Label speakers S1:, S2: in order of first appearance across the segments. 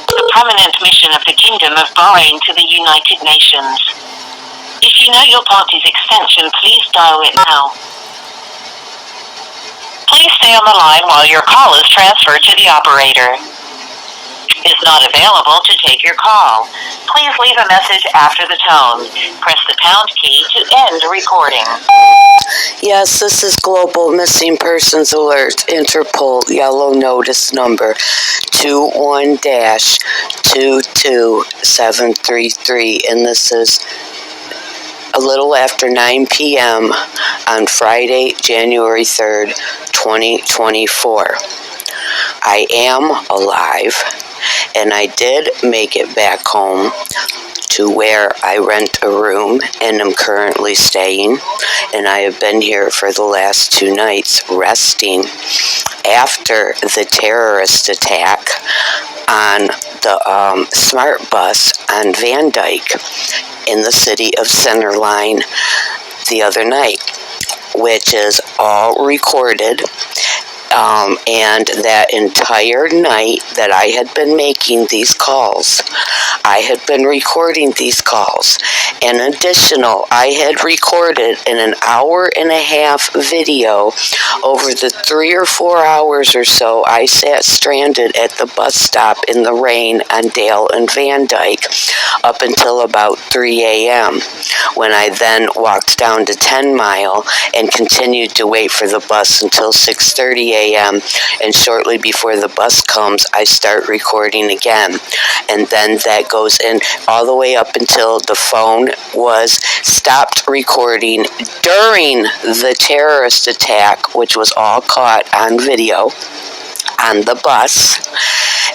S1: The permanent mission of the Kingdom of Bahrain to the United Nations. If you know your party's extension, please dial it now. Please stay on the line while your call is transferred to the operator. Is not available to take your call. Please leave a message after the tone. Press the pound key to end recording.
S2: Yes, this is Global Missing Persons Alert, Interpol Yellow Notice number 21-22733, and this is a little after 9 p.m. on Friday, January 3rd, 2024. I am alive, and I did make it back home to where I rent a room and am currently staying, and I have been here for the last 2 nights resting after the terrorist attack on the Smart Bus on Van Dyke in the city of Centerline the other night, which is all recorded. And that entire night that I had been making these calls, I had been recording these calls. In addition, I had recorded in an 1.5-hour video over the 3 or 4 hours or so I sat stranded at the bus stop in the rain on Dale and Van Dyke up until about 3 a.m. when I then walked down to 10 Mile and continued to wait for the bus until 6:30 a.m. and shortly before the bus comes, I start recording again. And then that goes in all the way up until the phone was stopped recording during the terrorist attack, which was all caught on video on the bus.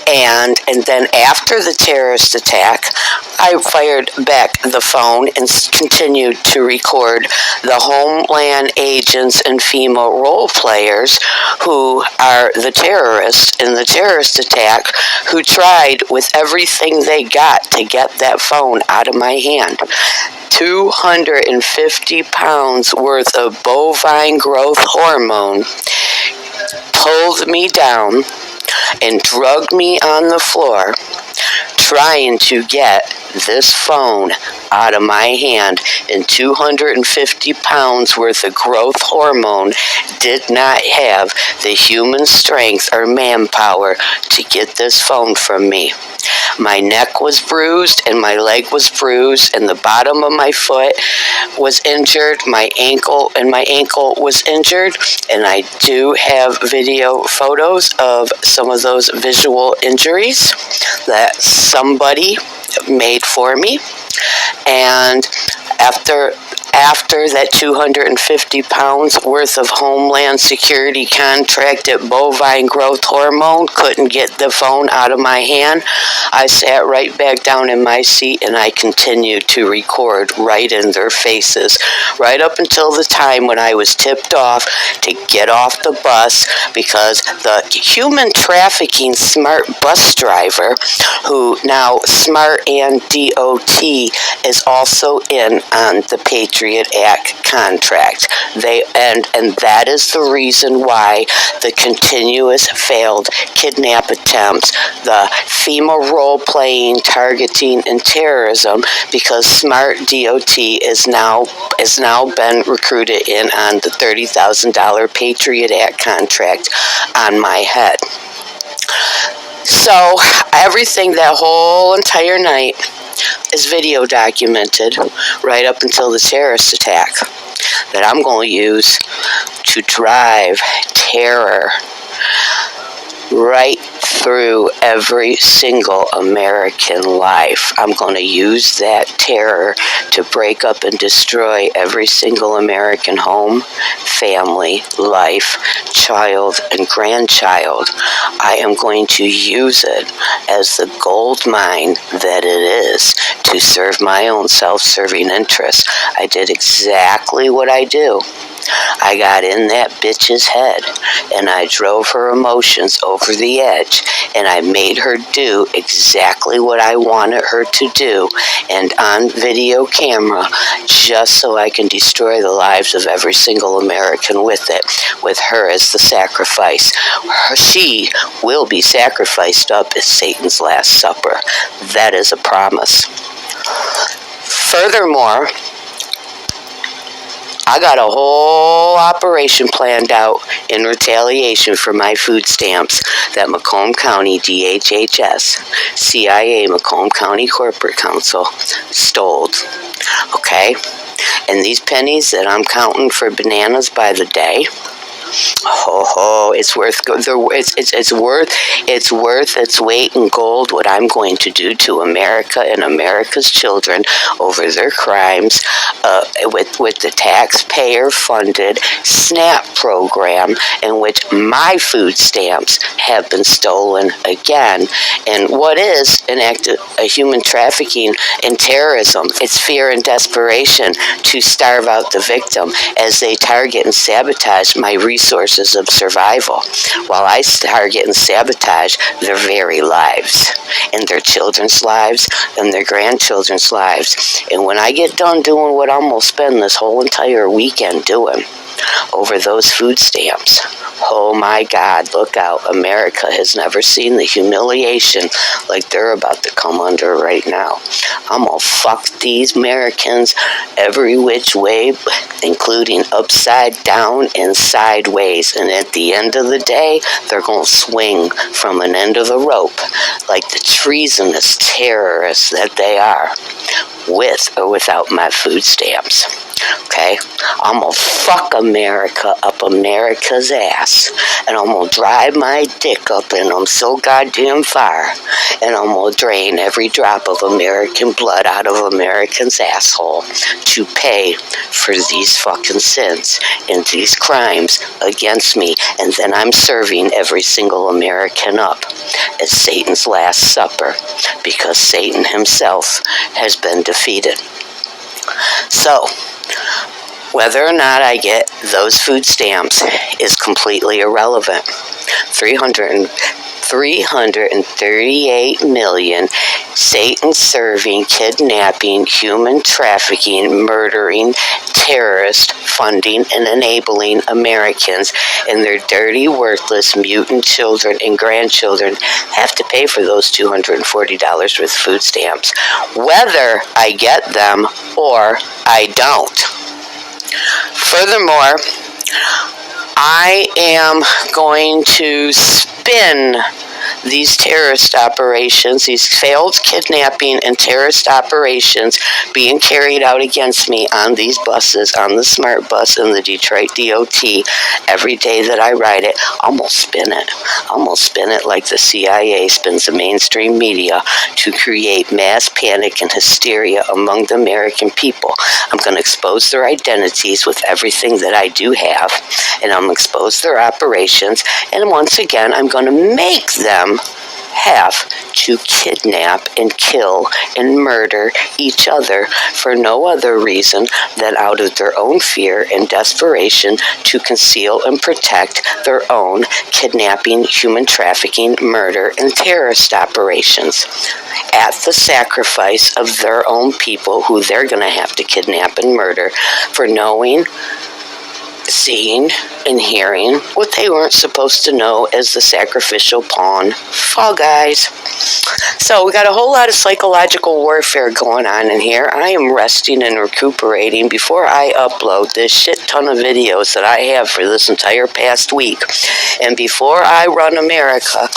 S2: And then after the terrorist attack, I fired back the phone and continued to record the Homeland agents and FEMA role players who are the terrorists in the terrorist attack, who tried with everything they got to get that phone out of my hand. 250 pounds worth of bovine growth hormone pulled me down and drugged me on the floor trying to get this phone out of my hand, and 250 pounds worth of growth hormone did not have the human strength or manpower to get this phone from me. My neck was bruised and my leg was bruised and the bottom of my foot was injured, my ankle was injured, and I do have video photos of some of those visual injuries that somebody made for me. And after that 250 pounds worth of Homeland Security contracted bovine growth hormone couldn't get the phone out of my hand, I sat right back down in my seat and I continued to record right in their faces, right up until the time when I was tipped off to get off the bus, because the human trafficking smart bus driver, who now Smart and DOT is also in on the Patriot Act contract. And that is the reason why the continuous failed kidnap attempts, the FEMA role-playing, targeting, and terrorism, because Smart DOT is now been recruited in on the $30,000 Patriot Act contract on my head. So everything that whole entire night is video documented right up until the terrorist attack that I'm going to use to drive terror right through every single American life. I'm going to use that terror to break up and destroy every single American home, family, life, child, and grandchild. I am going to use it as the gold mine that it is to serve my own self-serving interests. I did exactly what I do I got in that bitch's head, and I drove her emotions over the edge, and I made her do exactly what I wanted her to do, and on video camera, just so I can destroy the lives of every single American with it, with her as the sacrifice. She will be sacrificed up as Satan's Last Supper. That is a promise. Furthermore, I got a whole operation planned out in retaliation for my food stamps that Macomb County DHHS, CIA Macomb County Corporate Council stole. Okay? And these pennies that I'm counting for bananas by the day, it's worth its weight in gold what I'm going to do to America and America's children over their crimes with the taxpayer-funded SNAP program in which my food stamps have been stolen again. And what is an act of human trafficking and terrorism? It's fear and desperation to starve out the victim as they target and sabotage my resources of survival, while I target and sabotage their very lives, and their children's lives, and their grandchildren's lives. And when I get done doing what I'm going to spend this whole entire weekend doing over those food stamps, oh my God, look out. America has never seen the humiliation like they're about to come under right now. I'm going to fuck these Americans every which way, including upside down and sideways. And at the end of the day, they're going to swing from an end of the rope like the treasonous terrorists that they are, with or without my food stamps. Okay? I'm going to fuck America up America's ass, and I'm going to drive my dick up in them so goddamn far, and I'm going to drain every drop of American blood out of Americans' asshole to pay for these fucking sins and these crimes against me. And then I'm serving every single American up as Satan's Last Supper, because Satan himself has been defeated. So, whether or not I get those food stamps is completely irrelevant. 338 million Satan-serving, kidnapping, human trafficking, murdering, terrorist funding, and enabling Americans and their dirty, worthless, mutant children and grandchildren have to pay for those $240 with food stamps, whether I get them or I don't. Furthermore, I am going to spin these terrorist operations, these failed kidnapping and terrorist operations being carried out against me on these buses, on the Smart Bus and the Detroit DOT, every day that I ride it. I'm going to spin it. I'm going to spin it like the CIA spins the mainstream media to create mass panic and hysteria among the American people. I'm going to expose their identities with everything that I do have, and I'm going to expose their operations, and once again, I'm going to make them have to kidnap and kill and murder each other for no other reason than out of their own fear and desperation to conceal and protect their own kidnapping, human trafficking, murder, and terrorist operations at the sacrifice of their own people who they're going to have to kidnap and murder for knowing, seeing, and hearing what they weren't supposed to know as the sacrificial pawn. Fall guys. So we got a whole lot of psychological warfare going on in here. I am resting and recuperating before I upload this shit ton of videos that I have for this entire past week. And before I run America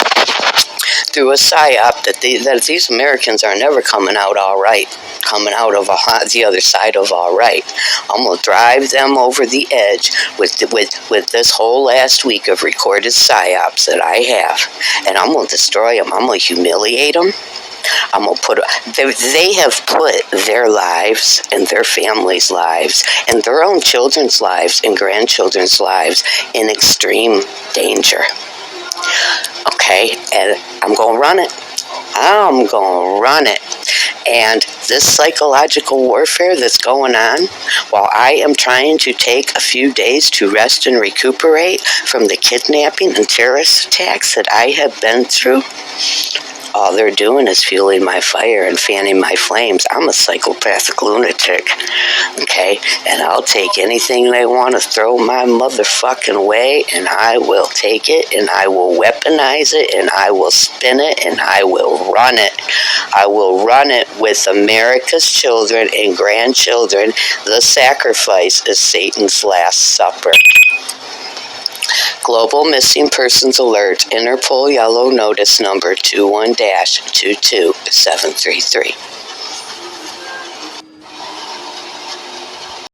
S2: through a psyop that these Americans are never coming out all right, coming out of the other side of all right. I'm going to drive them over the edge with this whole last week of recorded psyops that I have, and I'm going to destroy them. I'm going to humiliate them. I'm going to they have put their lives and their families' lives and their own children's lives and grandchildren's lives in extreme danger. Okay, and I'm going to run it. I'm going to run it. And this psychological warfare that's going on, while I am trying to take a few days to rest and recuperate from the kidnapping and terrorist attacks that I have been through, all they're doing is fueling my fire and fanning my flames. I'm a psychopathic lunatic, okay? And I'll take anything they want to throw my motherfucking way, and I will take it, and I will weaponize it, and I will spin it, and I will run it. I will run it with America's children and grandchildren. The sacrifice is Satan's Last Supper. Global Missing Persons Alert, Interpol Yellow Notice number 21-22733.